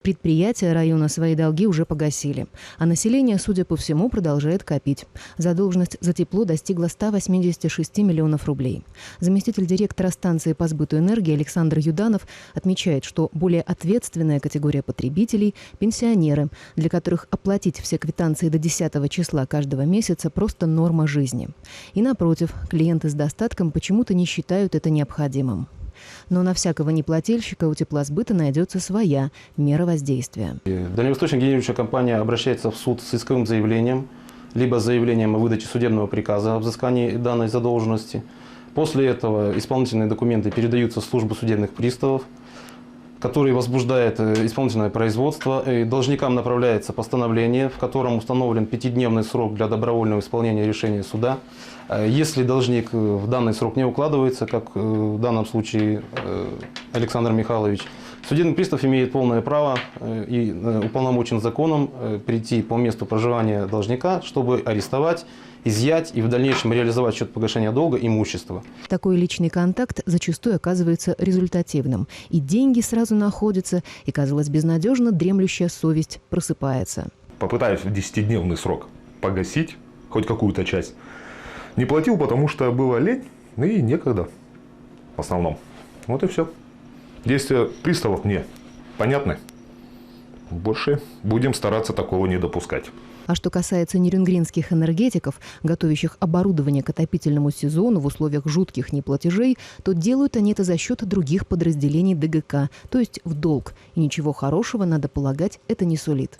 Предприятия района свои долги уже погасили, а население, судя по всему, продолжает копить. Задолженность за тепло достигла 186 миллионов рублей. Заместитель директора станции по сбыту энергии Александр Юданов отмечает, что более ответственная категория потребителей – пенсионеры, для которых оплатить все квитанции до 10 числа каждого месяца – просто норма жизни. И напротив, клиенты с достатком почему-то не считают это необходимым. Но на всякого неплательщика у теплосбыта найдется своя мера воздействия. Дальневосточная генерирующая компания обращается в суд с исковым заявлением, либо заявлением о выдаче судебного приказа о взыскании данной задолженности. После этого исполнительные документы передаются в службу судебных приставов, который возбуждает исполнительное производство. И должникам направляется постановление, в котором установлен 5-дневный срок для добровольного исполнения решения суда. Если должник в данный срок не укладывается, как в данном случае Александр Михайлович, судебный пристав имеет полное право и уполномочен законом прийти по месту проживания должника, чтобы арестовать, изъять и в дальнейшем реализовать в счет погашения долга имущество. Такой личный контакт зачастую оказывается результативным. И деньги сразу находятся, и, казалось, безнадежно дремлющая совесть просыпается. Попытаюсь в 10-дневный срок погасить хоть какую-то часть. Не платил, потому что было лень, и некогда в основном. Вот и все. Действия приставов мне понятны. Больше будем стараться такого не допускать. А что касается нерюнгринских энергетиков, готовящих оборудование к отопительному сезону в условиях жутких неплатежей, то делают они это за счет других подразделений ДГК, то есть в долг. И ничего хорошего, надо полагать, это не сулит.